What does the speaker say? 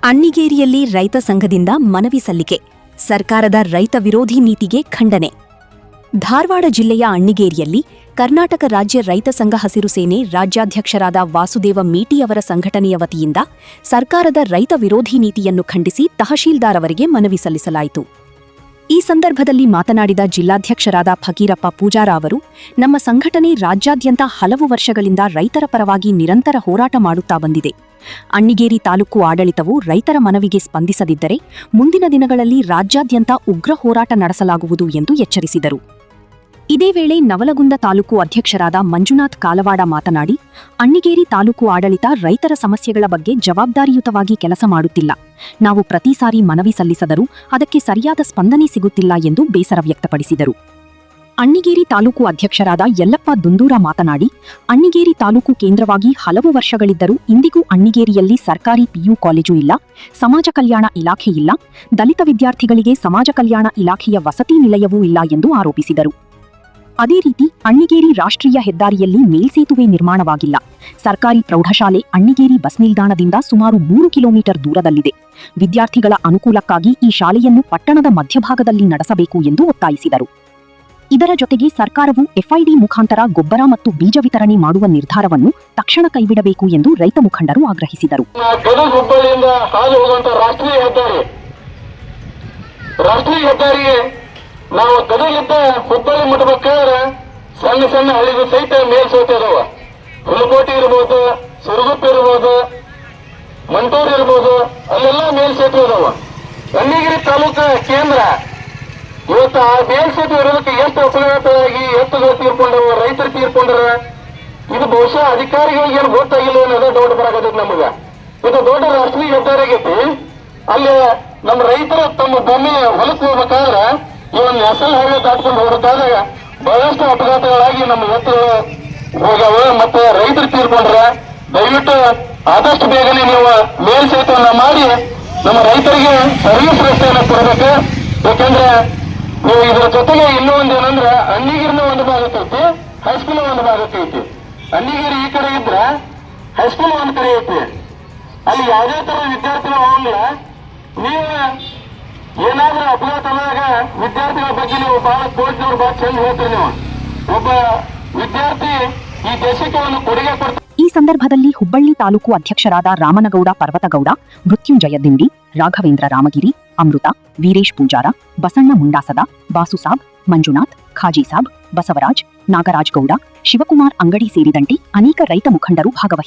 ಅಣ್ಣಿಗೇರಿಯಲ್ಲಿ ರೈತ ಸಂಘದಿಂದ ಮನವಿ ಸಲ್ಲಿಕೆ. ಸರ್ಕಾರದ ರೈತ ವಿರೋಧಿ ನೀತಿಗೆ ಖಂಡನೆ. ಧಾರವಾಡ ಜಿಲ್ಲೆಯ ಅಣ್ಣಿಗೇರಿಯಲ್ಲಿ ಕರ್ನಾಟಕ ರಾಜ್ಯ ರೈತ ಸಂಘ ಹಸಿರು ಸೇನೆ ರಾಜ್ಯಾಧ್ಯಕ್ಷರಾದ ವಾಸುದೇವ ಮೀಟಿ ಅವರ ಸಂಘಟನೆಯ ವತಿಯಿಂದ ಸರ್ಕಾರದ ರೈತ ವಿರೋಧಿ ನೀತಿಯನ್ನು ಖಂಡಿಸಿ ತಹಶೀಲ್ದಾರ್ ಅವರಿಗೆ ಮನವಿ ಸಲ್ಲಿಸಲಾಯಿತು. ಈ ಸಂದರ್ಭದಲ್ಲಿ ಮಾತನಾಡಿದ ಜಿಲ್ಲಾಧ್ಯಕ್ಷರಾದ ಫಕೀರಪ್ಪ ಪೂಜಾರ ಅವರು, ನಮ್ಮ ಸಂಘಟನೆ ರಾಜ್ಯಾದ್ಯಂತ ಹಲವು ವರ್ಷಗಳಿಂದ ರೈತರ ಪರವಾಗಿ ನಿರಂತರ ಹೋರಾಟ ಮಾಡುತ್ತಾ ಬಂದಿದೆ. ಅಣ್ಣಿಗೇರಿ ತಾಲೂಕು ಆಡಳಿತವು ರೈತರ ಮನವಿಗೆ ಸ್ಪಂದಿಸದಿದ್ದರೆ ಮುಂದಿನ ದಿನಗಳಲ್ಲಿ ರಾಜ್ಯಾದ್ಯಂತ ಉಗ್ರ ಹೋರಾಟ ನಡೆಸಲಾಗುವುದು ಎಂದು ಎಚ್ಚರಿಸಿದರು. ಇದೇ ವೇಳೆ ನವಲಗುಂದ ತಾಲೂಕು ಅಧ್ಯಕ್ಷರಾದ ಮಂಜುನಾಥ್ ಕಾಲವಾಡ ಮಾತನಾಡಿ, ಅಣ್ಣಿಗೇರಿ ತಾಲೂಕು ಆಡಳಿತ ರೈತರ ಸಮಸ್ಯೆಗಳ ಬಗ್ಗೆ ಜವಾಬ್ದಾರಿಯುತವಾಗಿ ಕೆಲಸ ಮಾಡುತ್ತಿಲ್ಲ. ನಾವು ಪ್ರತಿ ಸಾರಿ ಮನವಿ ಸಲ್ಲಿಸಿದರೂ ಅದಕ್ಕೆ ಸರಿಯಾದ ಸ್ಪಂದನೆ ಸಿಗುತ್ತಿಲ್ಲ ಎಂದು ಬೇಸರ ವ್ಯಕ್ತಪಡಿಸಿದರು. ಅಣ್ಣಿಗೇರಿ ತಾಲೂಕು ಅಧ್ಯಕ್ಷರಾದ ಯಲ್ಲಪ್ಪ ದುಂದೂರ ಮಾತನಾಡಿ, ಅಣ್ಣಿಗೇರಿ ತಾಲೂಕು ಕೇಂದ್ರವಾಗಿ ಹಲವು ವರ್ಷಗಳಿದ್ದರೂ ಇಂದಿಗೂ ಅಣ್ಣಿಗೇರಿಯಲ್ಲಿ ಸರ್ಕಾರಿ ಪಿಯು ಕಾಲೇಜು ಇಲ್ಲ, ಸಮಾಜ ಕಲ್ಯಾಣ ಇಲಾಖೆ ಇಲ್ಲ, ದಲಿತ ವಿದ್ಯಾರ್ಥಿಗಳಿಗೆ ಸಮಾಜ ಕಲ್ಯಾಣ ಇಲಾಖೆಯ ವಸತಿ ನಿಲಯವೂ ಇಲ್ಲ ಎಂದು ಆರೋಪಿಸಿದರು. ಅದೇ ರೀತಿ ಅಣ್ಣಿಗೇರಿ ರಾಷ್ಟ್ರೀಯ ಹೆದ್ದಾರಿಯಲ್ಲಿ ಮೇಲ್ಸೇತುವೆ ನಿರ್ಮಾಣವಾಗಿಲ್ಲ. ಸರ್ಕಾರಿ ಪ್ರೌಢಶಾಲೆ ಅಣ್ಣಿಗೇರಿ ಬಸ್ ನಿಲ್ದಾಣದಿಂದ ಸುಮಾರು 3 ಕಿಲೋಮೀಟರ್ ದೂರದಲ್ಲಿದೆ. ವಿದ್ಯಾರ್ಥಿಗಳ ಅನುಕೂಲಕ್ಕಾಗಿ ಈ ಶಾಲೆಯನ್ನು ಪಟ್ಟಣದ ಮಧ್ಯಭಾಗದಲ್ಲಿ ನಡೆಸಬೇಕು ಎಂದು ಒತ್ತಾಯಿಸಿದರು. ಇದರ ಜೊತೆಗೆ ಸರ್ಕಾರವು ಎಫ್ಐಡಿ ಮುಖಾಂತರ ಗೊಬ್ಬರ ಮತ್ತು ಬೀಜ ವಿತರಣೆ ಮಾಡುವ ನಿರ್ಧಾರವನ್ನು ತಕ್ಷಣ ಕೈಬಿಡಬೇಕು ಎಂದು ರೈತ ಮುಖಂಡರು ಆಗ್ರಹಿಸಿದರು. ನಾವು ಗದಗಿಂದ ಹುಬ್ಬಳ್ಳಿ ಮುಟ್ಟಬೇಕಾದ್ರೆ ಸಣ್ಣ ಸಣ್ಣ ಹಳ್ಳಿಗೂ ಸಹಿತ ಮೇಲ್ಸೇತುವೆ ಇದಾವ. ಹುಲಕೋಟೆ ಇರ್ಬೋದು, ಸುರಗುಪ್ಪ ಇರ್ಬೋದು, ಮಂಟೂರು ಇರ್ಬೋದು, ಅಲ್ಲೆಲ್ಲ ಮೇಲ್ಸೇತುವೆ ಇದಾವ. ಅಣ್ಣಿಗೇರಿ ತಾಲೂಕು ಕೇಂದ್ರ ಇವತ್ತು ಆ ಮೇಲ್ಸೇತುವೆ ಇರೋದಕ್ಕೆ ಎಷ್ಟು ಅಪಘಾತವಾಗಿ ಎತ್ತುಗಳು ತೀರ್ಕೊಂಡವ, ರೈತರು ತೀರ್ಕೊಂಡ್ರ. ಇದು ಬಹುಶಃ ಅಧಿಕಾರಿಗಳಿಗೆ ಏನು ಗೊತ್ತಾಗಿಲ್ಲ ಅನ್ನೋದು ಡೌಟ್ ಬರಾಕತ್ತೈತಿ ನಮಗ. ಇದು ದೊಡ್ಡ ರಾಷ್ಟ್ರೀಯ ಹೆದ್ದಾರಿ ಆಗೈತಿ. ಅಲ್ಲಿ ನಮ್ಮ ರೈತರು ತಮ್ಮ ಭೂಮಿ ಹೊಲಕ್ಕೆ ಹೋಗ್ಬೇಕಾದ್ರೆ ಇವನ್ ನ್ಯಾಷನಲ್ ಹೈವೇ ದಾಟ್ಕೊಂಡು ಹೋಗ್ಬೇಕಾದಾಗ ಬಹಳಷ್ಟು ಅಪಘಾತಗಳಾಗಿ ನಮ್ಮ ಎತ್ತುಗಳು ಹೋಗ್ಯಾವ, ಮತ್ತೆ ರೈತರು ತೀರ್ಕೊಂಡ್ರ. ದಯವಿಟ್ಟು ಆದಷ್ಟು ಬೇಗನೆ ನೀವು ಮೇಲ್ಸೇತುವನ್ನ ಮಾಡಿ ನಮ್ಮ ರೈತರಿಗೆ ಸರ್ವಿಸ್ ರಸ್ತೆಯನ್ನು ಕೊಡಬೇಕು. ಯಾಕಂದ್ರೆ ನೀವು ಇದರ ಜೊತೆಗೆ ಇನ್ನೂ ಒಂದು ಏನಂದ್ರೆ ಅಣ್ಣಿಗೇರಿನ ಒಂದು ಭಾಗ ಐತಿ, ಹೈಸ್ಕೂಲ್ ಒಂದು ಭಾಗ ಐತಿ. ಅಣ್ಣಿಗೇರಿ ಈ ಕಡೆ ಇದ್ರ ಹೈಸ್ಕೂಲ್ ಒಂದ್ ಕಡೆ ಐತಿ. ಅಲ್ಲಿ ಯಾವುದೇ ತರ ವಿದ್ಯಾರ್ಥಿಗಳು ಹೋಗಂಗಿಲ್ಲ. ನೀವು ಏನಾದ್ರೂ ಅಪಘಾತದಾಗ ವಿದ್ಯಾರ್ಥಿಗಳ ಬಗ್ಗೆ ನೀವು ಬಹಳ ಕೋರ್ಟ್ನವ್ರು ಬಹಳ ಚಂದ ಹೇಳ್ತೀರಿ. ನೀವು ಒಬ್ಬ ವಿದ್ಯಾರ್ಥಿ ಈ ದೇಶಕ್ಕೆ ಒಂದು ಕೊಡುಗೆ ಕೊಡ್ತಾರೆ. ಈ ಸಂದರ್ಭದಲ್ಲಿ ಹುಬ್ಬಳ್ಳಿ ತಾಲೂಕು ಅಧ್ಯಕ್ಷರಾದ ರಾಮನಗೌಡ ಪರ್ವತಗೌಡ, ಮೃತ್ಯುಂಜಯ ದಿಂಡಿ, ರಾಘವೇಂದ್ರ ರಾಮಗಿರಿ, ಅಮೃತ, ವೀರೇಶ್ ಪೂಜಾರ, ಬಸಣ್ಣ ಮುಂಡಾಸದ, ಬಾಸುಸಾಬ್, ಮಂಜುನಾಥ್, ಖಾಜಿಸಾಬ್, ಬಸವರಾಜ್, ನಾಗರಾಜ್ ಗೌಡ, ಶಿವಕುಮಾರ್ ಅಂಗಡಿ ಸೇರಿದಂತೆ ಅನೇಕ ರೈತ ಮುಖಂಡರು ಭಾಗವಹಿಸಿದ್ದರು.